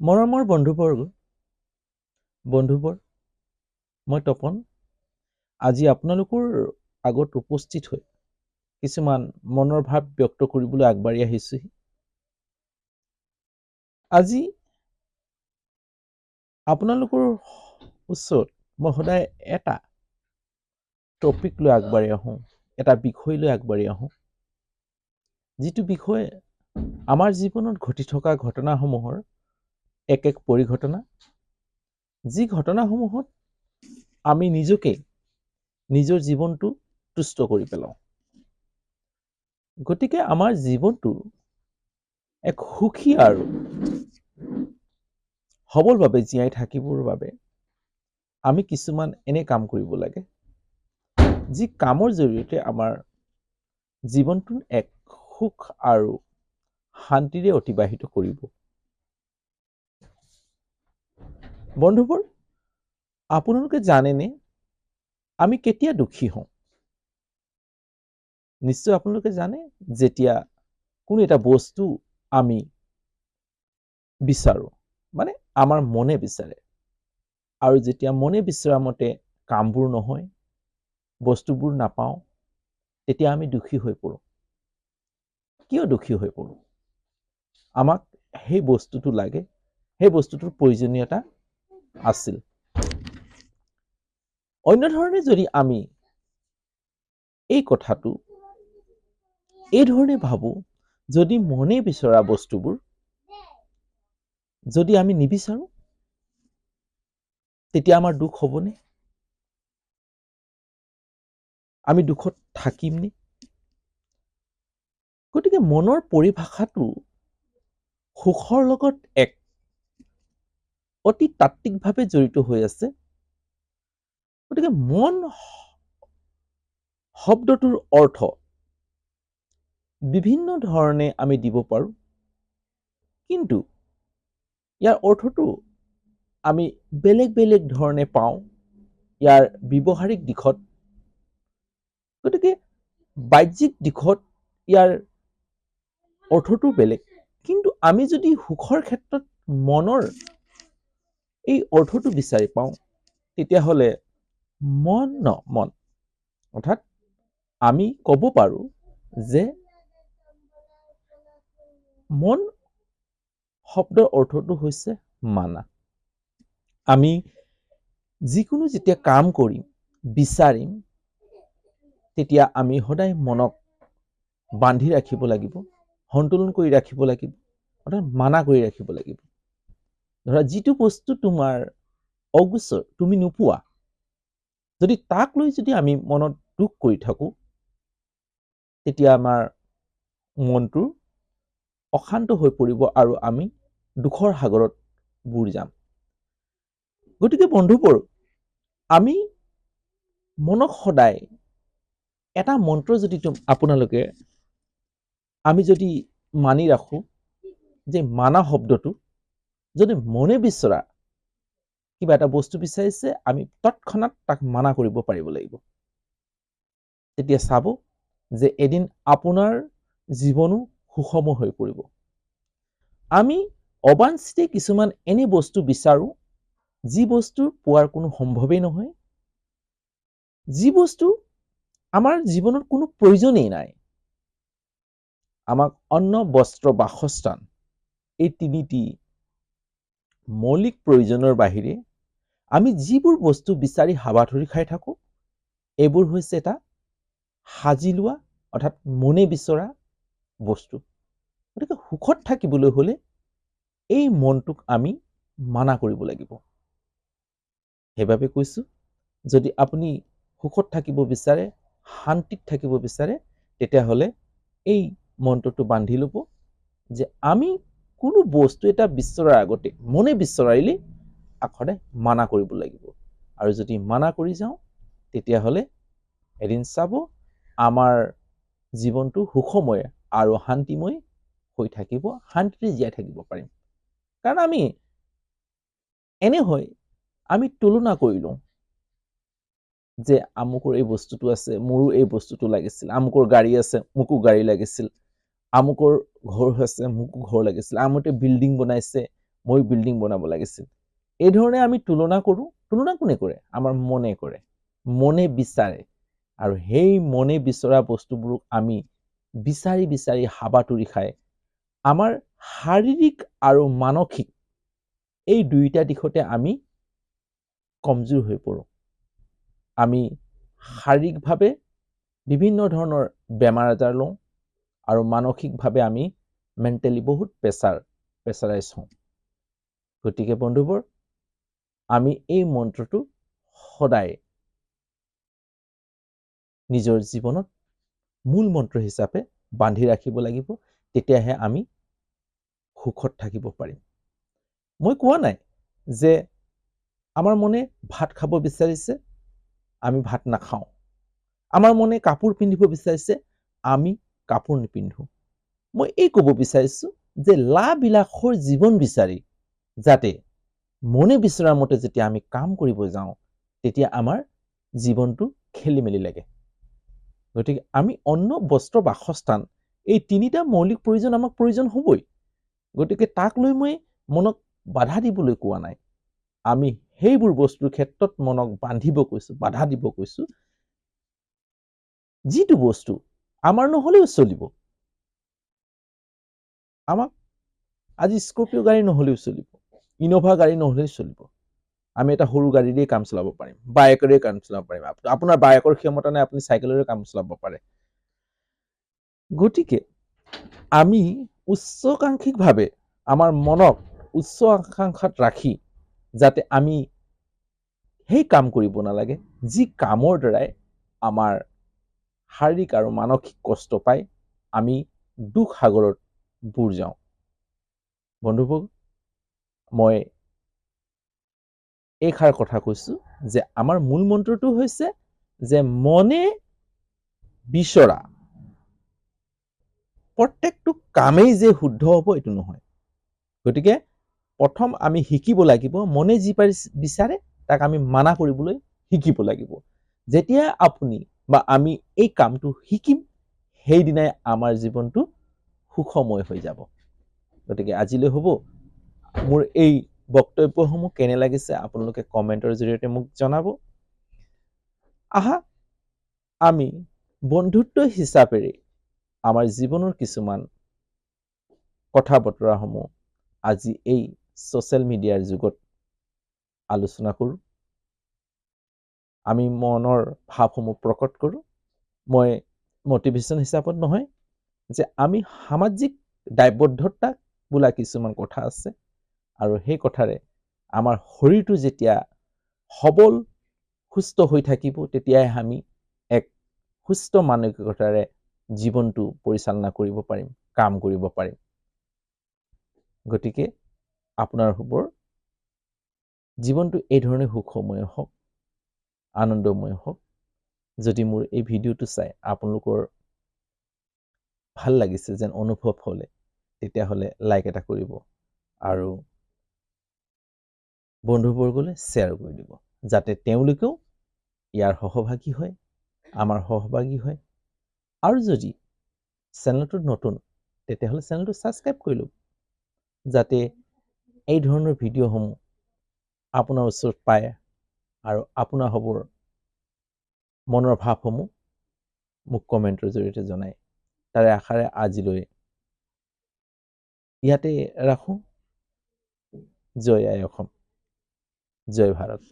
মৰমৰ বন্ধুবোৰ মই তপন আজি আপোনালোকৰ আগত উপস্থিত হৈ কিছুমান মনৰ ভাৱ ব্যক্ত কৰিবলৈ আগবাঢ়ি আহিছোঁ। আজি আপোনালোকৰ ওচৰত মই সদায় এটা টপিক লৈ আগবাঢ়ি আহোঁ, এটা বিষয় লৈ আগবাঢ়ি আহোঁ, যিটো বিষয়ে আমাৰ জীৱনত ঘটি থকা ঘটনাসমূহৰ এক পৰিঘটনা, যি ঘটনাসমূহত আমি নিজকে নিজৰ জীৱনটো তুষ্ট কৰি পেলাওঁ। গতিকে আমাৰ জীৱনটো এক সুখী আৰু সবলভাৱে জীয়াই থাকিবৰ বাবে আমি কিছুমান এনে কাম কৰিব লাগে, যি কামৰ জৰিয়তে আমাৰ জীৱনটো এক সুখ আৰু শান্তিৰে অতিবাহিত কৰিব। বন্ধুবোৰ, আপোনালোকে জানেনে আমি কেতিয়া দুখী হওঁ? নিশ্চয় আপোনালোকে জানে, যেতিয়া কোনো এটা বস্তু আমি বিচাৰো, মানে আমাৰ মনে বিচাৰে, আৰু যেতিয়া মনে বিচৰা মতে কামবোৰ নহয়, বস্তুবোৰ নাপাওঁ, তেতিয়া আমি দুখী হৈ পৰোঁ। কিয় দুখী হৈ পৰোঁ? আমাক সেই বস্তুটো লাগে, সেই বস্তুটোৰ প্ৰয়োজনীয়তা আছিল। অন্য ধৰণে যদি আমি এই কথাটো এই ধৰণে ভাবোঁ, যদি মনে বিচৰা বস্তুবোৰ যদি আমি নিবিচাৰোঁ, তেতিয়া আমাৰ দুখ হ'বনে? আমি দুখত থাকিমনে? গতিকে মনৰ পৰিভাষাটো সুখৰ লগত এক অতি তাত্ত্বিকভাৱে জড়িত হৈ আছে। গতিকে মন শব্দটোৰ অৰ্থ বিভিন্ন ধৰণে আমি দিব পাৰোঁ, কিন্তু ইয়াৰ অৰ্থটো আমি বেলেগ বেলেগ ধৰণে পাওঁ ইয়াৰ ব্যৱহাৰিক দিশত। গতিকে বাহ্যিক দিশত ইয়াৰ অৰ্থটো বেলেগ, কিন্তু আমি যদি সুখৰ ক্ষেত্ৰত মনৰ এই অৰ্থটো বিচাৰি পাওঁ, তেতিয়াহ'লে মন অৰ্থাৎ আমি ক'ব পাৰোঁ যে মন শব্দৰ অৰ্থটো হৈছে মানা। আমি যিকোনো যেতিয়া কাম কৰিম, বিচাৰিম, তেতিয়া আমি সদায় মনক বান্ধি ৰাখিব লাগিব, সন্তুলন কৰি ৰাখিব লাগিব, অৰ্থাৎ মানা কৰি ৰাখিব লাগিব। ধৰা, যিটো বস্তু তোমাৰ অগোচৰ, তুমি নোপোৱা, যদি তাক লৈ যদি আমি মনত দুখ কৰি থাকোঁ, তেতিয়া আমাৰ মনটো অশান্ত হৈ পৰিব আৰু আমি দুখৰ সাগৰত বুৰ যাম। গতিকে বন্ধুবোৰ, আমি মনক সদায় এটা মন্ত্ৰ যদি আপোনালোকে আমি যদি মানি ৰাখোঁ, যে মানা শব্দটো যদি মনে বিচৰা কিবা এটা বস্তু বিচাৰিছে, আমি তৎক্ষণাত তাক মানা কৰিব পাৰিব লাগিব। তেতিয়া চাব যে এদিন আপোনাৰ জীৱনো সুষম হৈ পৰিব। আমি অবাঞ্ছিতে কিছুমান এনে বস্তু বিচাৰোঁ, যি বস্তু পোৱাৰ কোনো সম্ভৱেই নহয়, যি বস্তু আমাৰ জীৱনত কোনো প্ৰয়োজনেই নাই। আমাক অন্ন, বস্ত্ৰ, বাসস্থান, এই তিনিটি মৌলিক প্ৰয়োজনৰ বাহিৰে আমি যিবোৰ বস্তু বিচাৰি হাবাথুৰি খাই থাকোঁ, এইবোৰ হৈছে এটা সাজি লোৱা, অৰ্থাৎ মনে বিচৰা বস্তু। গতিকে সুখত থাকিবলৈ হ'লে এই মনটোক আমি মানা কৰিব লাগিব। সেইবাবে কৈছোঁ, যদি আপুনি সুখত থাকিব বিচাৰে, শান্তিত থাকিব বিচাৰে, তেতিয়াহ'লে এই মন্ত্ৰটো বান্ধি ল'ব যে আমি কোনো বস্তু এটা বিচৰাৰ আগতে মনে বিচৰাইলে সদায় মানা কৰিব লাগিব। আৰু যদি মানা কৰি যাওঁ, তেতিয়াহ'লে এদিন চাব আমাৰ জীৱনটো সুখময় আৰু শান্তিময় হৈ থাকিব, শান্তিৰে জীয়াই থাকিব পাৰিম। কাৰণ আমি এনে হয়, আমি তুলনা কৰি লওঁ যে আমুকৰ এই বস্তুটো আছে, মোৰো এই বস্তুটো লাগিছিল, আমুকৰ গাড়ী আছে, মোকো গাড়ী লাগিছিল, আমুকৰ ঘৰ হৈছে, মোকো ঘৰ লাগিছিল, আমুকে বিল্ডিং বনাইছে, মই বিল্ডিং বনাব লাগিছিল। এই ধৰণে আমি তুলনা কৰোঁ। তুলনা কোনে কৰে? আমাৰ মনে কৰে, মনে বিচাৰে, আৰু সেই মনে বিচৰা বস্তুবোৰক আমি বিচাৰি বিচাৰি হাবাথুৰি খাই আমাৰ শাৰীৰিক আৰু মানসিক এই দুইটা দিশতে আমি কমজোৰ হৈ পৰোঁ। আমি শাৰীৰিকভাৱে বিভিন্ন ধৰণৰ বেমাৰ আজাৰ লওঁ, আৰু মানসিকভাৱে আমি মেণ্টেলি বহুত প্ৰেছাৰাইজ হওঁ। গতিকে বন্ধুবোৰ, আমি এই মন্ত্ৰটো সদায় নিজৰ জীৱনত মূল মন্ত্ৰ হিচাপে বান্ধি ৰাখিব লাগিব, তেতিয়াহে আমি সুখত থাকিব পাৰিম। মই কোৱা নাই যে আমাৰ মনে ভাত খাব বিচাৰিছে, আমি ভাত নাখাওঁ। আমাৰ মনে কাপোৰ পিন্ধিব বিচাৰিছে, আমি কাপোৰ নিপিন্ধো। মই এই ক'ব বিচাৰিছো যে লাবিলাসৰ জীৱন বিচাৰি যাতে মনে বিচৰা মতে যেতিয়া আমি কাম কৰিব যাওঁ, তেতিয়া আমাৰ জীৱনটো খেলি মেলি লাগে। গতিকে আমি অন্ন, বস্ত্ৰ, বাসস্থান এই তিনিটা মৌলিক প্ৰয়োজন আমাক প্ৰয়োজন হ'বই। গতিকে তাক লৈ মই মনক বাধা দিবলৈ কোৱা নাই। আমি সেইবোৰ বস্তুৰ ক্ষেত্ৰত মনক বান্ধিব কৈছো, বাধা দিব কৈছো, যিটো বস্তু আমাৰ নহলেও চলিব। আমাক আজি স্কৰ্পিঅ গাড়ী নহলেও চলিব, ইন'ভা গাড়ী নহলেও চলিব। আমি এটা সৰু গাড়ীৰে কাম চলাব পাৰিম, বাইকেৰে কাম চলাব পাৰিম। আপোনাৰ বাইকৰ ক্ষমতা নাই, আপুনি চাইকেলেৰে কাম চলাব পাৰে। গতিকে আমি উচ্চাকাংক্ষিকভাৱে আমাৰ মনক উচ্চ আকাংক্ষাত ৰাখি যাতে আমি সেই কাম কৰিব নালাগে যি কামৰ দ্বাৰাই আমাৰ শাৰীৰিক আৰু মানসিক কষ্ট পাই আমি দুখ সাগৰত বুৰ যাওঁ। বন্ধুবোৰ, মই এইষাৰ কথা কৈছো যে আমাৰ মূল মন্ত্ৰটো হৈছে যে মনে বিচৰা প্ৰত্যেকটো কামেই যে শুদ্ধ হ'ব এইটো নহয়। গতিকে প্ৰথম আমি শিকিব লাগিব, মনে যি বিচাৰে তাক আমি মানা কৰিবলৈ শিকিব লাগিব। যেতিয়া আপুনি বা আমি এই কামটো শিকিম, সেইদিনাই আমাৰ জীৱনটো সুখময় হৈ যাব। গতিকে আজিলৈ হ'ব। মোৰ এই বক্তব্যসমূহ কেনে লাগিছে আপোনালোকে কমেণ্টৰ জৰিয়তে মোক জনাব। আহা আমি বন্ধুত্ব হিচাপেৰে আমাৰ জীৱনৰ কিছুমান কথা বতৰাসমূহ আজি এই ছ'চিয়েল মিডিয়াৰ যুগত আলোচনা কৰোঁ। আমি মনৰ ভাৱসমূহ প্ৰকট কৰোঁ। মই মটিভেশ্যন হিচাপত নহয়, যে আমি সামাজিক দায়বদ্ধতা বোলা কিছুমান কথা আছে, আৰু সেই কথাৰে আমাৰ শৰীৰটো যেতিয়া সবল সুস্থ হৈ থাকিব, তেতিয়াহে আমি এক সুস্থ মানসিকতাৰে জীৱনটো পৰিচালনা কৰিব পাৰিম, কাম কৰিব পাৰিম। গতিকে আপোনাৰ জীৱনটো এই ধৰণে সুখময় হওক, আনন্দময় হওক। যদি মোৰ এই ভিডিঅ'টো চাই আপোনালোকৰ ভাল লাগিছে যেন অনুভৱ হ'লে, তেতিয়াহ'লে লাইক এটা কৰিব আৰু বন্ধুবৰ্গলৈ শ্বেয়াৰ কৰি দিব, যাতে তেওঁলোকেও ইয়াৰ সহভাগী হয়, আমাৰ সহভাগী হয়। আৰু যদি চেনেলটোত নতুন, তেতিয়াহ'লে চেনেলটো ছাবস্ক্ৰাইব কৰি লওক, যাতে এই ধৰণৰ ভিডিঅ'সমূহ আপোনাৰ ওচৰত পায় আৰু আপোনাৰ মনৰ ভাৱসমূহ মোক কমেণ্টৰ জৰিয়তে জনায়। তাৰে আশাৰে আজিলৈ ইয়াতে ৰাখোঁ। জয় আই অসম, জয় ভাৰত।